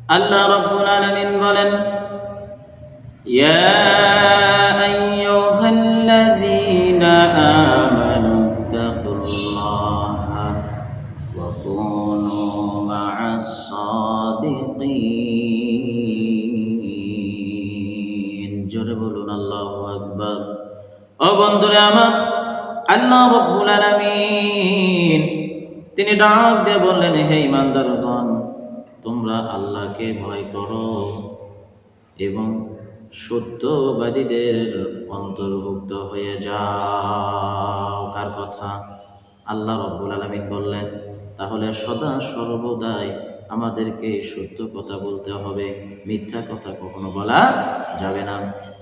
আল্লাহ রাব্বুল আলামিন বলেন, ইয়া আইয়ুহাল্লাযীনা আমানু তাকুল্লাহা ওয়া কুনু মা'আস সাদিকিন। জোরে বলুন আল্লাহু আকবার। ও বন্ধুরা আমার, আল্লাহ রাব্বুল আলামিন তিনি ডাক দিয়ে বললেন, হে ঈমানদারগণ, তোমরা আল্লাহকে ভয় করো এবং সত্যবাদীদের অন্তর্ভুক্ত হয়ে যাও। কার কথা? আল্লাহ রাব্বুল আলামিন বললেন। তাহলে সদা সর্বদাই আমাদেরকে সত্য কথা বলতে হবে, মিথ্যা কথা কখনো বলা যাবে না।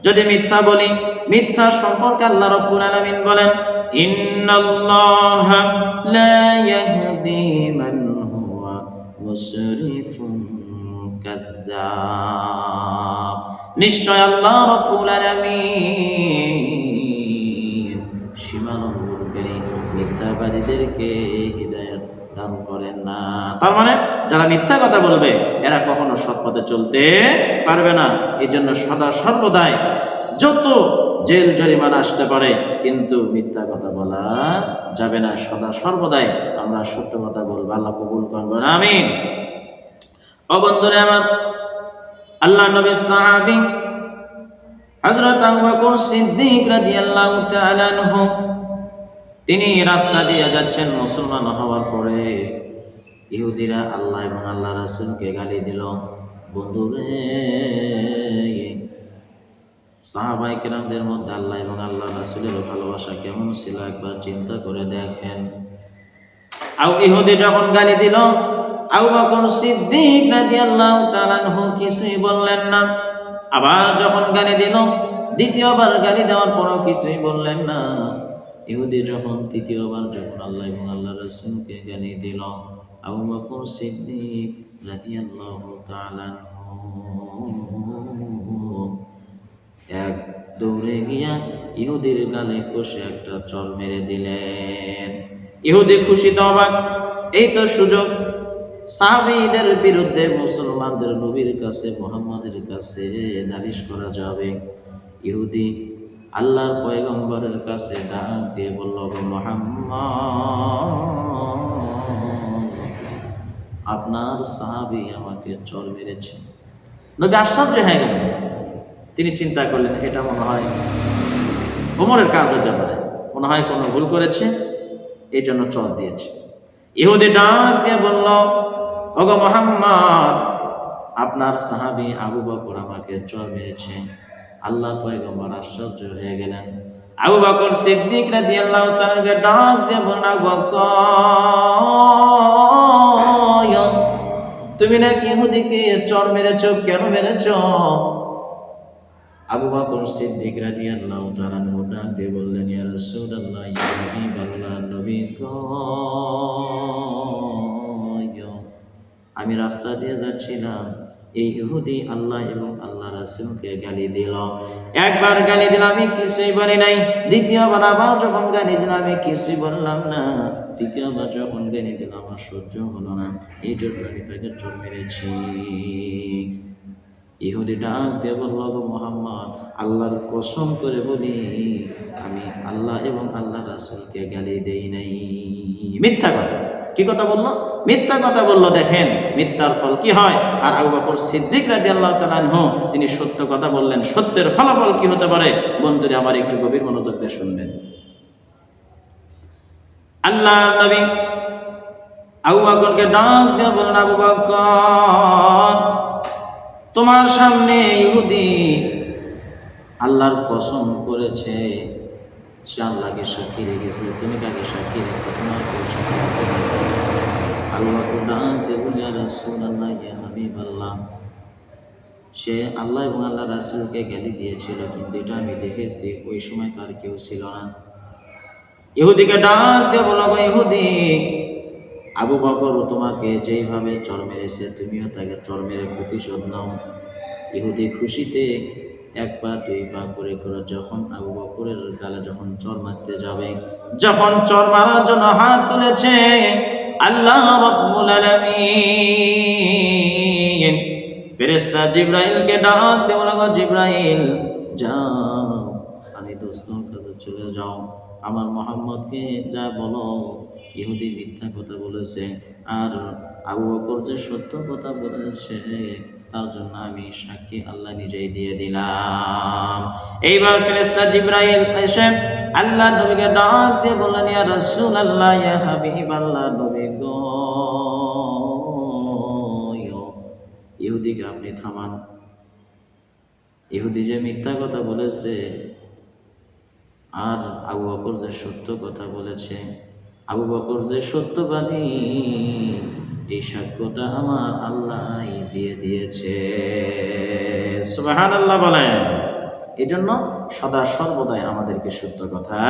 যদি মিথ্যা বলি, মিথ্যা সম্পর্কে আল্লাহ রাব্বুল আলামিন বলেন, ইন্নাল্লাহা লা ইয়াহদি মান হুয়া মুসরিফুন কাজ্জাব। নিশ্চয় আল্লাহ রাব্বুল আলামিন সীমালঙ্ঘনকারী মিথ্যাবাদীদেরকে হিদায়াত দান করেন না। তার মানে যারা মিথ্যা কথা বলবে এরা কখনো সৎ পথে চলতে পারবে না। এই জন্য সদা সর্বদাই যত জেল জরিমানা আসতে পারে, কিন্তু মিথ্যা কথা বলা যাবে না। সদা সর্বদাই আমরা সত্য কথা বলবো। আল্লাহ কবুল করবেন, আমিন। ও বন্ধুরা আমার, আল্লাহ নবী সাহাবী হযরত আবু বকর সিদ্দিক রাদিয়াল্লাহু তাআলা আনহু তিনি রাস্তা দিয়ে যাচ্ছেন। মুসলমান হওয়ার পরে ইহুদিরা আল্লাহ এবং আল্লাহ রাসূলকে গালি দিল। বন্ধুরে, সাহাবায়ে কেরামদের মধ্যে আল্লাহ এবং আল্লাহ রাসূলের ভালোবাসা কেমন ছিল একবার চিন্তা করে দেখেন। ইহুদি যখন গালি দিল, আবু বকর সিদ্দিক রাদিয়াল্লাহু তাআলা আনহু কিছুই বললেন না। আবার যখন গালি দিল, দ্বিতীয়বার গালি দেওয়ার পরও কিছুই বললেন না। ইহুদি যখন তৃতীয়বার যখন আল্লাহ এবং আল্লাহ রাসূলকে গালি দিল, আবু বকর সিদ্দিক রাদিয়াল্লাহু তাআলা আনহু এক দৌড়ে গিয়া ইহুদির গালে কষে একটা চড় মেরে দিলেন। ইহুদি খুশিতে অবাক। এই তো সুযোগ, সাহাবীদের বিরুদ্ধে মুসলমানদের নবীর কাছে, মুহাম্মাদের কাছে নালিশ করা যাবে। ইহুদি আল্লাহর পয়গম্বরের কাছে ডাক দিয়ে বলল, মুহাম্মদ, আপনার সাহাবী আমাকে চড় মেরেছে। নবী আশ্চর্য হয়ে গেলেন। তিনি চিন্তা করলেন, এটা মনে হয় ওমরের কাজ হতে পারে, মনে হয় কোনো ভুল করেছে, এই জন্য চড় দিয়েছে। ইহুদি ডাক দিয়ে বলল, ওগো মুহাম্মদ, আপনার সাহাবী আবু বকর আমাকে চড় মেরেছে। আল্লাহর পয়গম্বর আশ্চর্য হয়ে গেলেন। আবু বকর সিদ্দিক রাদিয়াল্লাহু তাআলা ডাক দিয়ে বললেন, আবু বকর, তুমি নাকি ইহুদিকে চড় মেরেছো, কেন মেরেছো? আবু বকর সিদ্দিক রাদিয়াল্লাহু তাআলা ডাক দিয়ে বললেন, ইয়া রাসূলুল্লাহ, ইয়া হাবিবাল্লাহ, নবী গো, আমি রাস্তা দিয়ে যাচ্ছিলাম, এই ইহুদি আল্লাহ এবং আল্লাহ রাসূলকে গালি দিল। একবার গালি দিল, আমি কিছুই বলি নাই। দ্বিতীয়বার আবার যখন গালি দিল, আমি কিছুই বললাম না। তৃতীয়বার যখন গালি দিল, আমার সহ্য হলো না, এই জন্য আমি তাকে চড় মেরেছি। ইহুদি ডাক দিয়ে বলল, মুহাম্মদ, আল্লাহর কসম করে বলি, আমি আল্লাহ এবং আল্লাহ রাসূলকে গালি দেই নাই। মিথ্যা কথা। কি কথা বললো? মিথ্যা কথা বললো। দেখেন মিথ্যার ফল কি হয়। আর আবু বকর সিদ্দিক রাদিয়াল্লাহু তাআলা আনহু তিনি সত্য কথা বললেন। সত্যের ফলাফল কি হতে পারে বন্ধুরা আমার একটু গভীর মনোযোগ দিয়ে শুনবেন। আল্লাহ নবী আবু বকরকে ডাক দিয়ে বললেন, আবু বকর, তোমার সামনে ইহুদি আল্লাহর কসম করেছে, সে আল্লাহকে সাক্ষী রেখেছে, তুমি কাকে সাক্ষী রেখে? তোমার কেউ সাক্ষী আছে? আবু বকর ডাক দিয়ে বললেন, ইয়া রাসূলুল্লাহ, ইয়া হাবিবাল্লাহ, সে আল্লাহ এবং আল্লাহ রাসূলকে গালি দিয়েছিল, কিন্তু এটা আমি দেখেছি, ওই সময় তার কেউ ছিল না। ইহুদিকে ডাক দিয়ে বলল, ইহুদি, আবু বকর তোমাকে যেইভাবে চড় মেরেছে, তুমিও তাকে চড় মেরে প্রতিশোধ নাও। ইহুদি খুশিতে এক পা দুই পা করে করে যখন আবু বকরের গালে যখন চড় মারতে যাবে, যখন চড় মারার জন্য হাত তুলেছে, আল্লাহ রাব্বুল আলামিন ফেরেশতা জিবরাইলকে ডাক দিয়ে বলে, গো জিবরাইল যাও, আমি দোস্তর কাছে চলে যাও, আমার মুহাম্মদকে যা বলো ইহুদি মিথ্যা কথা বলেছে আর আবু বকর যে সত্য কথা বলেছে তার জন্য আমি সাক্ষী আল্লাহ নিজেই দিয়ে দিলাম। এইবার ফেরেশতা জিবরাইল এসে আল্লাহ নবীকে ডাক দিয়ে বললেন, ইয়া রাসূলুল্লাহ, ইয়া হাবিবাল্লাহ, নবী গো, ইহুদিকে আপনি থামান। ইহুদি যে মিথ্যা কথা বলেছে আর আবু বকর যে সত্য কথা বলেছে, আবু বকর যে সত্যবাদী, এই সাক্ষ্যটা আমার আল্লাহ দিয়ে দিয়েছে। সুবহানাল্লাহ বলেন। এই জন্য সদা সর্বদাই আমাদেরকে সত্য কথা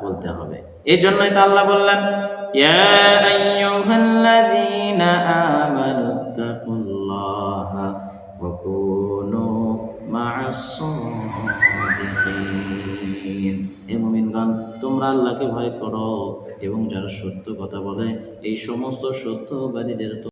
বলতে হবে। এই জন্যই তো আল্লাহ বললেন, ইয়া আইয়ুহাল্লাযীনা আমানুত্তাকুল্লাহা ওয়া কুনু মা'আস সাদিকিন। হে মুমিনগণ, তোমরা আল্লাহকে ভয় করো এবং যারা সত্য কথা বলে এই সমস্ত সত্যবাদীদের